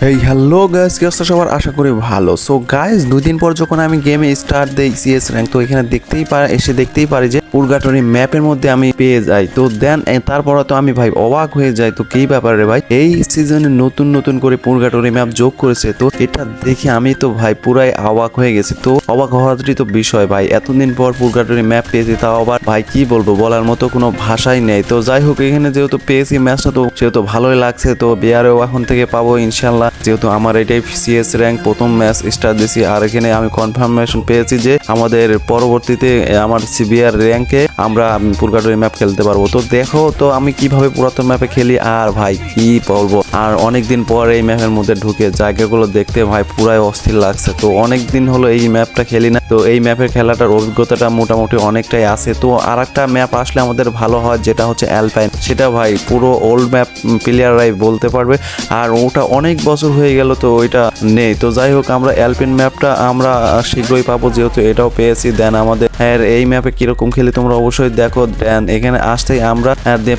এই hello guys, কি অবস্থা সবার? আশা করি ভালো। সো গাইস, 2 দিন পর যখন আমি গেমে স্টার্ট দেই সিএস র্যাঙ্ক, তো এখানে দেখতেই পারি যে পুরগাটরি ম্যাপের মধ্যে আমি পেয়ে যাই। তো দেন তারপরে তো আমি ভাই অবাক হয়ে যাই। তো কি ব্যাপার রে ভাই, এই সিজনে নতুন নতুন করে পুরগাটরি ম্যাপ যোগ করেছে। তো এটা দেখে আমি তো ভাই পুরাই অবাক হয়ে গেছি। তো অবাক হওয়ারই তো বিষয় ভাই, এতদিন পর পুরগাটরি ম্যাপ পেয়েছি, তাও আবার ভাই কি বলবো, বলার মতো কোনো ভাষাই নেই। তো যাই হোক, এখানে যেহেতু পেয়েছি ম্যাচটা, তো সেহেতু ভালোই লাগছে। তো বিয়ারেও এখন থেকে পাবো ইনশাল্লাহ, যেহেতু আমার এটাই সিএস র্যাঙ্ক প্রথম ম্যাচ স্টার্ট দিছি। আর এখানে আমি কনফার্মেশন পেয়েছি যে আমাদের পরবর্তীতে আমার সিবিআর র্যাঙ্কে আমরা পুরগাটরি ম্যাপ খেলতে পারবো। তো দেখো তো আমি কিভাবে পুরাতন ম্যাপে খেলি, আর ভাই কি বলবো, আর অনেকদিন পর এই ম্যাপের মধ্যে ঢুকে জায়গাগুলো দেখতে ভাই পুরাই অস্থির লাগছে। তো অনেকদিন হলো এই ম্যাপটা খেলি না, তো এই ম্যাপের খেলাটার অভিজ্ঞতাটা মোটামুটি অনেকটাই আছে। তো আর একটা ম্যাপ আসলে আমাদের ভালো হয়, যেটা হচ্ছে অ্যালপাইন। সেটা ভাই পুরো ওল্ড ম্যাপ প্লেয়াররাই বলতে পারবে, আর ওটা অনেক বছর হয়ে গেল, তো ওইটা নেই। তো যাই হোক, আমরা অ্যালপিন ম্যাপটা আমরা শীঘ্রই পাবো, যেহেতু এটাও পেয়েছি। দেন আমাদের এই ম্যাপে কিরকম খেলি তোমরা অবশ্যই দেখো। দেন এখানে আসতেই আমরা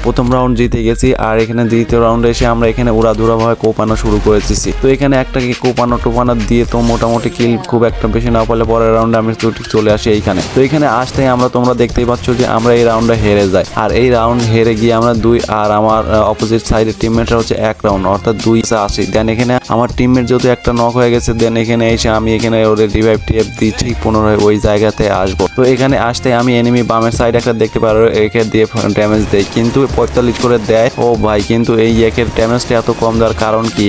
প্রথম রাউন্ড জিতে গেছি, আর এখানে দ্বিতীয় রাউন্ডে এসে আমরা এখানে উড়াধুরা ভাবে কোপানো শুরু করেছি। তো এখানে একটা কি কোপানো টোপানো দিয়ে তো মোটামুটি কিল খুব একটা বেশি না পারলে পরের রাউন্ডে আমি চলে আসি এইখানে। তো এখানে আসতেই তোমরা দেখতেই পাচ্ছ যে আমরা এই রাউন্ডে হেরে যাই, আর এই রাউন্ড হেরে গিয়ে আমরা 2, আর আমার অপোজিট সাইডের টিমমেটরা হচ্ছে 1 রাউন্ড, অর্থাৎ 2-আসি। দেন এখানে আমার টিমমেট যেহেতু একটা নক হয়ে গেছে, দেন এখানে এসে আমি এখানে ওদের রিভাইভ টিপ দিই, ঠিক পুনরায় ওই জায়গাতে আসবো। তো এখানে আসতে আমি এনিমি বামের সাইড একটা দেখতে পারো, একে দিয়ে ড্যামেজ দেয়, কিন্তু 45 করে দেয়। ও ভাই, কিন্তু এই একের ড্যামেজটা এত কম দেওয়ার কারণ কি,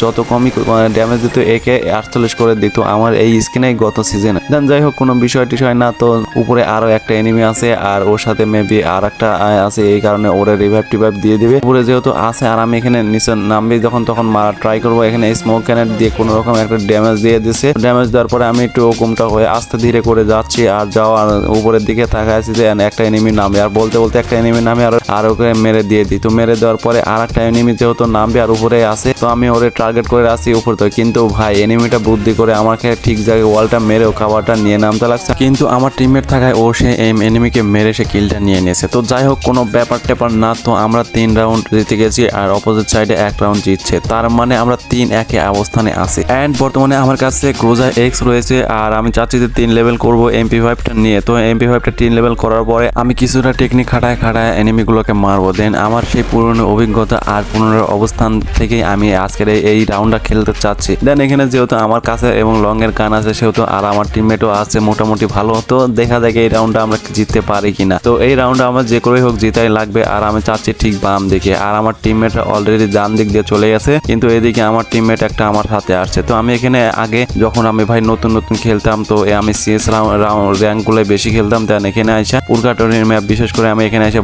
যত কমই ড্যামেজ দিত একে 48 করে দিত আমার এই স্কিনে গত সিজনে। দেন যাই হোক, কোনো বিষয় টিষয় না। তো উপরে আরো একটা এনিমি আছে, আর ওর সাথে মেবি আর একটা আছে, এই কারণে ওরা রিভাইভ টিভাইভ দিয়ে দিবে। উপরে যেহেতু আছে, আর আমি এখানে নিচে নামবি যখন তখন মারা ট্রাই করবো। এখানে স্মোক ক্যানেট দিয়ে কোনো রকম একটা ড্যামেজ দিয়ে দিছে। ড্যামেজ দেওয়ার পরে আমি একটু ওকুমটা হয়ে আস্তে ধীরে করে যাচ্ছি, আর যাওয়ার উপরের দিকে তাকায় আছি যে একটা এনিমি নামে, আর বলতে বলতে একটা এনিমি নামে আর ওকে মেরে দিয়ে দিই। তো মেরে দেওয়ার পরে আর একটা এনিমি যেহেতু নামবে আর উপরে আসে, তো আমি ওরে টার্গেট করে আসি উপর থেকে। কিন্তু ভাই এনিমিটা বুদ্ধি করে আমাকে ঠিক জায়গায় ওয়ালটা মেরেও খাবারটা নিয়ে নামতে লাগছে, কিন্তু আমার টিমমেট থাকায় ও সে এনিমিকে মেরে সে কিলটা নিয়ে নিয়েছে। তো যাই হোক, কোনো ব্যাপার ট্যাপার না। তো আমরা 3 রাউন্ড জিতে গেছি, আর অপোজিট সাইডে 1 রাউন্ড জিতছে, তার মানে আমরা 3-1 অবস্থানে আছি। এন্ড বর্তমানে আমার কাছে ক্রুজার এক্স রয়েছে, আর আমি চাচ্ছি যে 3 লেভেল করবো MP5টা নিয়ে। তো MP5টা 3 লেভেল করার পরে আমি কিছুটা টেকনিক খাটায় এনিমিগুলোকে মারবো। দেন আমার সেই পুরনো অভিজ্ঞতা আর পুরনো অবস্থান থেকেই আমি আজকের এই রাউন্ডটা খেলতে চাচ্ছি। দেন এখানে যেহেতু আমার কাছে এবং লং এর গান আছে, সেহেতু আর আমার টিমমেটও আছে মোটামুটি ভালো। তো দেখা যাক এই রাউন্ডটা আমরা জিততে পারি কিনা। তো এই রাউন্ডটা আমার যে করেই হোক জিতাই লাগবে, আর আমি চাচ্ছি ঠিক বাম দিকে। আর আমার টিমমেটরা অলরেডি ডান দিক দিয়ে চলে গেছে, কিন্তু এদিকে আমার টিমমেট একটা আমার সাথে আসছে। তো আমি এখানে আগে যখন আমি ভাই নতুন নতুন খেলতাম, তো আমি সিএস র্যাঙ্ক গুলো বেশি খেলতাম। দেন এখানে আসা পুরগাটরির ম্যাপ বিশেষ করে আমি এখানে এসে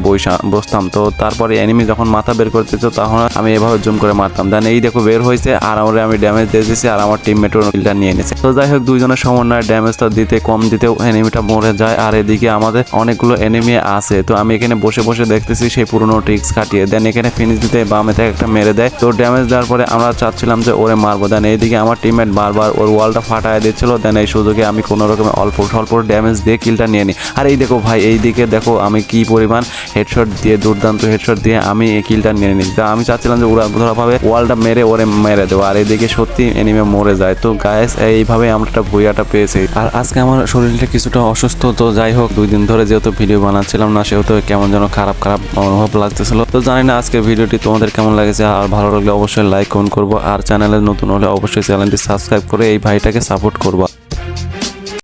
বসতাম। তো তারপরে এনিমি যখন মাথা বের করতে, তো তখন আমি এভাবে জুম করে মারতাম। দেন এই দেখো বের হয়েছে, আর আমি ড্যামেজ দিয়ে দিয়েছি, আর আমার টিমমেটও কিলটা নিয়ে নিয়েছে। তো যাই হোক, দুইজনের সমন্বয়ে ড্যামেজটা দিতে কম দিতেও এনিমিটা মরে যায়, আর এদিকে আমাদের অনেকগুলো এনিমি আছে। তো আমি এখানে বসে বসে দেখতেছি সেই পুরনো ট্রিক্স খাটিয়ে। দেন এখানে ফিনিশ দিতে বামে থেকে একটা মেরে দেয়। তো ড্যামেজ দেওয়ার পরে আমরা চাচ্ছিলাম যে ওরে মারবো। দেন এইদিকে আমার টিমমেট বারবার ওর ওয়ালটা ফাটায় দিচ্ছিল। দেন এই সুযোগে আমি কোনো রকমের অল্প স্বল্প ড্যামেজ দিয়ে কিলটা নিয়ে নিই। আর এই দেখো ভাই, এইদিকে দেখো আমি কি পরিমাণ হেডশট দিয়ে, দুর্দান্ত হেডশট দিয়ে আমি এই কিলটা নিয়ে নিই। তা আমি চাচ্ছিলাম যে ওরা ধরাভাবে ওয়ালটা মেরে ওরে মেরে দেবো, আর এদিকে সত্যি এনিমে মরে যায়। তো গায়েস, এইভাবে আমরা একটা ভুইয়াটা পেয়েছি। আর আজকে আমার শরীরটা কিছুটা অসুস্থ। তো যাই হোক, 2 দিন ধরে যেহেতু ভিডিও বানাচ্ছিলাম না, সেহেতু কেমন যেন খারাপ অনুভব লাগতেছিল। তো জানি না আজকে ভিডিওটি তোমাদের কেমন লাগেছে, আর ভালো লাগলে অবশ্যই লাইক কমেন্ট করবো, আর চ্যানেলে নতুন হলে অবশ্যই চ্যানেলটি সাবস্ক্রাইব করে এই ভাইটাকে সাপোর্ট করবো।